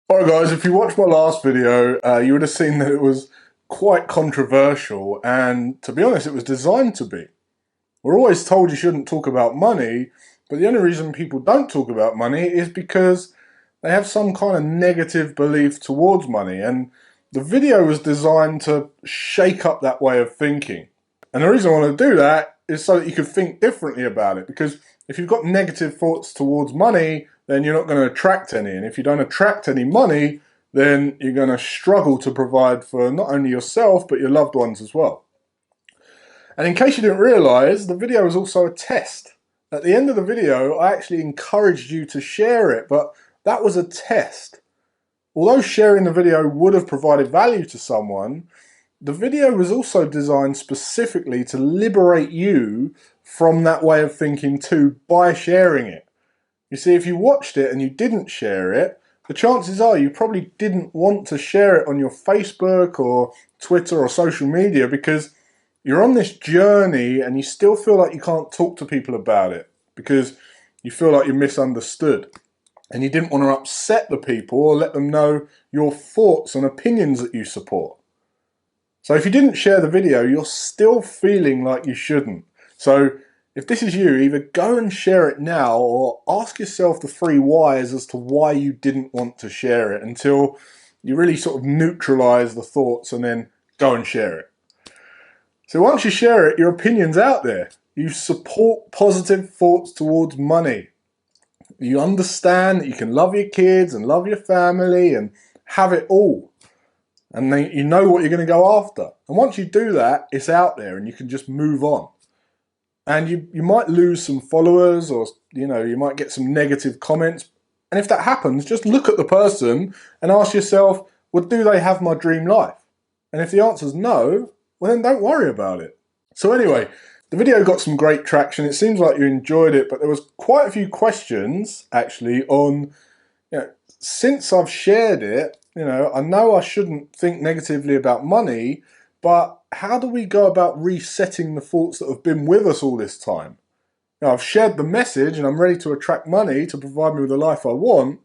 Alright guys, if you watched my last video, you would have seen that it was quite controversial, and to be honest, it was designed to be. We're always told you shouldn't talk about money, but the only reason people don't talk about money is because they have some kind of negative belief towards money, and the video was designed to shake up that way of thinking. And the reason I want to do that is so that you can think differently about it, because if you've got negative thoughts towards money, then you're not going to attract any. And if you don't attract any money, then you're going to struggle to provide for not only yourself, but your loved ones as well. And in case you didn't realize, the video was also a test. At the end of the video, I actually encouraged you to share it, but that was a test. Although sharing the video would have provided value to someone, the video was also designed specifically to liberate you from that way of thinking too by sharing it. You see, if you watched it and you didn't share it, the chances are you probably didn't want to share it on your Facebook or Twitter or social media because you're on this journey and you still feel like you can't talk to people about it because you feel like you're misunderstood. And you didn't want to upset the people or let them know your thoughts and opinions that you support. So if you didn't share the video, you're still feeling like you shouldn't. So if this is you, either go and share it now or ask yourself the three whys as to why you didn't want to share it until you really sort of neutralize the thoughts and then go and share it. So once you share it, your opinion's out there. You support positive thoughts towards money. You understand that you can love your kids and love your family and have it all. And then you know what you're going to go after. And once you do that, it's out there and you can just move on. And you might lose some followers or you might get some negative comments. And if that happens, just look at the person and ask yourself, well, do they have my dream life? And if the answer is no, well then don't worry about it. So anyway, the video got some great traction. It seems like you enjoyed it, but there was quite a few questions actually on, since I've shared it, I know I shouldn't think negatively about money, but how do we go about resetting the thoughts that have been with us all this time? Now, I've shared the message and I'm ready to attract money to provide me with the life I want,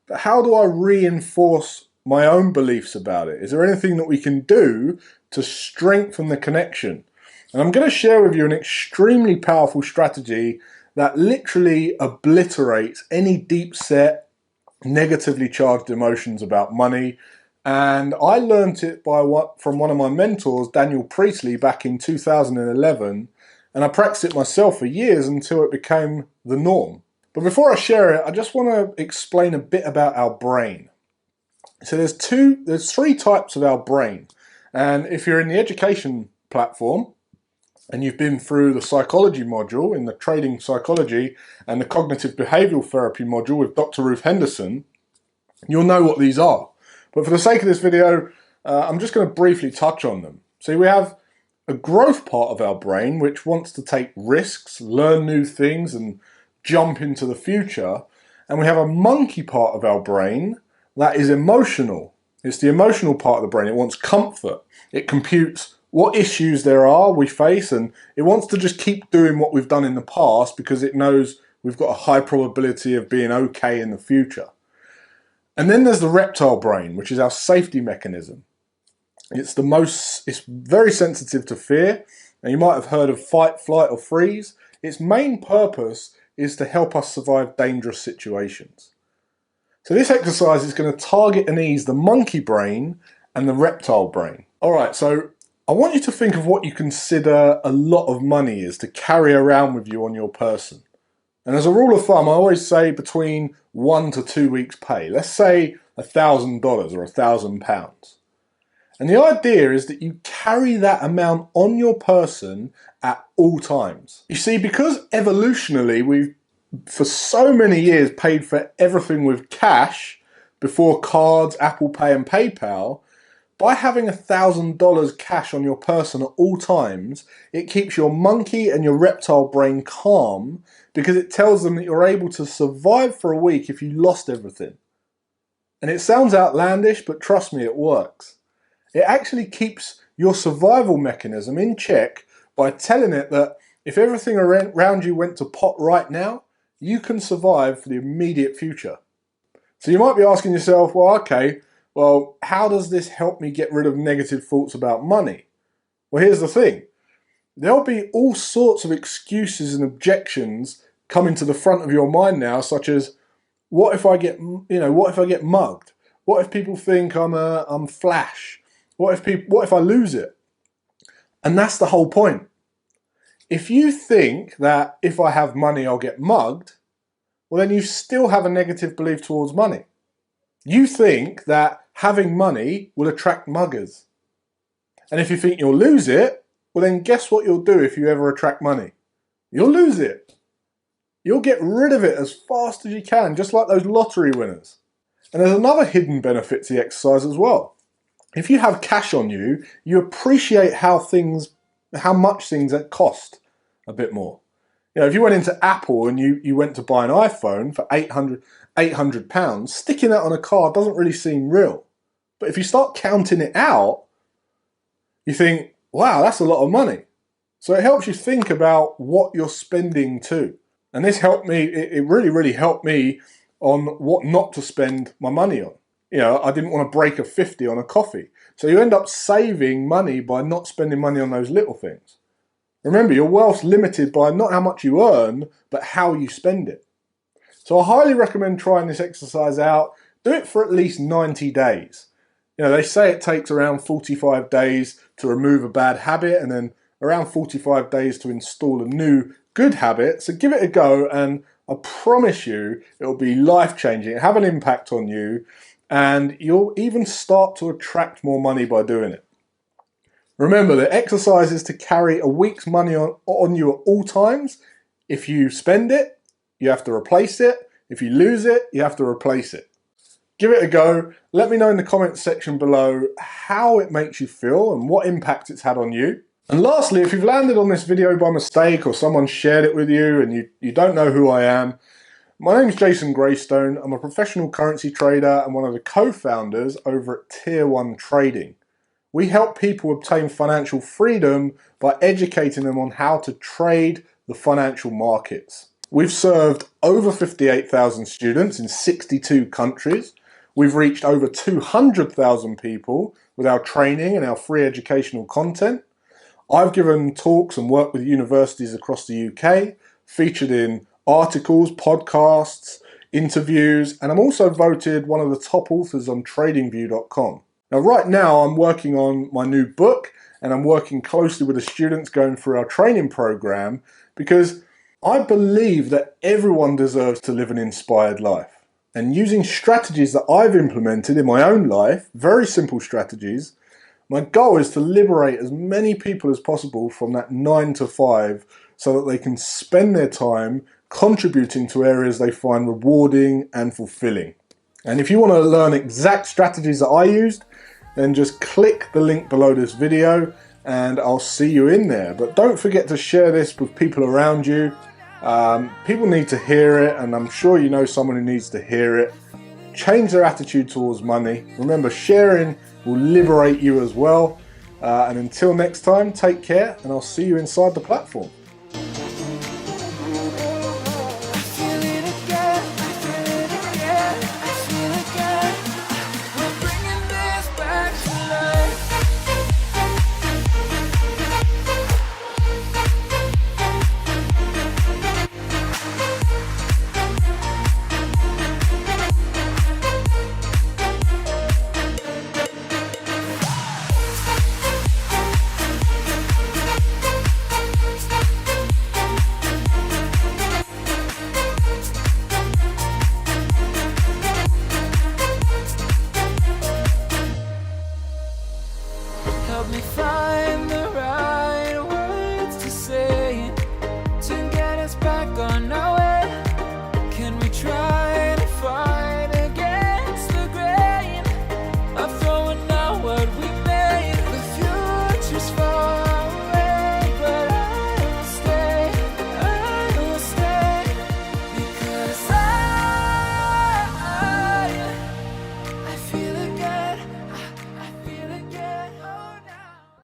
but how do I reinforce my own beliefs about it? Is there anything that we can do to strengthen the connection? And I'm going to share with you an extremely powerful strategy that literally obliterates any deep set, negatively charged emotions about money. And I learnt it from one of my mentors, Daniel Priestley, back in 2011. And I practiced it myself for years until it became the norm. But before I share it, I just want to explain a bit about our brain. So there's three types of our brain. And if you're in the education platform, and you've been through the psychology module in the trading psychology and the cognitive behavioral therapy module with Dr. Ruth Henderson, you'll know what these are. But for the sake of this video, I'm just going to briefly touch on them. So we have a growth part of our brain which wants to take risks, learn new things and jump into the future. And we have a monkey part of our brain that is emotional. It's the emotional part of the brain. It wants comfort. It computes what issues we face, and it wants to just keep doing what we've done in the past because it knows we've got a high probability of being okay in the future. And then there's the reptile brain, which is our safety mechanism. It's very sensitive to fear, and you might have heard of fight, flight, or freeze. Its main purpose is to help us survive dangerous situations. So this exercise is going to target and ease the monkey brain and the reptile brain. All right, so I want you to think of what you consider a lot of money is to carry around with you on your person. And as a rule of thumb, I always say between 1 to 2 weeks' pay. Let's say $1,000 or £1,000. And the idea is that you carry that amount on your person at all times. You see, because evolutionally we've for so many years paid for everything with cash before cards, Apple Pay and PayPal, by having $1,000 cash on your person at all times, it keeps your monkey and your reptile brain calm because it tells them that you're able to survive for a week if you lost everything. And it sounds outlandish, but trust me, it works. It actually keeps your survival mechanism in check by telling it that if everything around you went to pot right now, you can survive for the immediate future. So you might be asking yourself, well, okay, well, how does this help me get rid of negative thoughts about money? Well, here's the thing. There'll be all sorts of excuses and objections coming to the front of your mind now, such as, what if I get mugged? What if people think I'm flash? What if I lose it? And that's the whole point. If you think that if I have money, I'll get mugged, well, then you still have a negative belief towards money. You think that having money will attract muggers. And if you think you'll lose it, well, then guess what you'll do if you ever attract money? You'll lose it. You'll get rid of it as fast as you can, just like those lottery winners. And there's another hidden benefit to the exercise as well. If you have cash on you, you appreciate how much things cost a bit more. You know, if you went into Apple and you went to buy an iPhone for £800, sticking that on a card doesn't really seem real. But if you start counting it out, you think, wow, that's a lot of money. So it helps you think about what you're spending too. And this helped me, it really, really helped me on what not to spend my money on. You know, I didn't want to break a 50 on a coffee. So you end up saving money by not spending money on those little things. Remember, your wealth's limited by not how much you earn, but how you spend it. So I highly recommend trying this exercise out. Do it for at least 90 days. You know, they say it takes around 45 days to remove a bad habit and then around 45 days to install a new good habit. So give it a go and I promise you it'll be life-changing. It'll have an impact on you and you'll even start to attract more money by doing it. Remember, the exercise is to carry a week's money on you at all times. If you spend it, you have to replace it. If you lose it, you have to replace it. Give it a go. Let me know in the comments section below how it makes you feel and what impact it's had on you. And lastly, if you've landed on this video by mistake or someone shared it with you and you don't know who I am, my name's Jason Greystone. I'm a professional currency trader and one of the co-founders over at Tier 1 Trading. We help people obtain financial freedom by educating them on how to trade the financial markets. We've served over 58,000 students in 62 countries. We've reached over 200,000 people with our training and our free educational content. I've given talks and worked with universities across the UK, featured in articles, podcasts, interviews, and I'm also voted one of the top authors on TradingView.com. Now, right now, I'm working on my new book and I'm working closely with the students going through our training program because I believe that everyone deserves to live an inspired life. And using strategies that I've implemented in my own life, very simple strategies, my goal is to liberate as many people as possible from that 9 to 5 so that they can spend their time contributing to areas they find rewarding and fulfilling. And if you want to learn exact strategies that I used, then just click the link below this video and I'll see you in there. But don't forget to share this with people around you. People need to hear it, and I'm sure you know someone who needs to hear it. Change their attitude towards money. Remember, sharing will liberate you as well. And until next time, take care, and I'll see you inside the platform.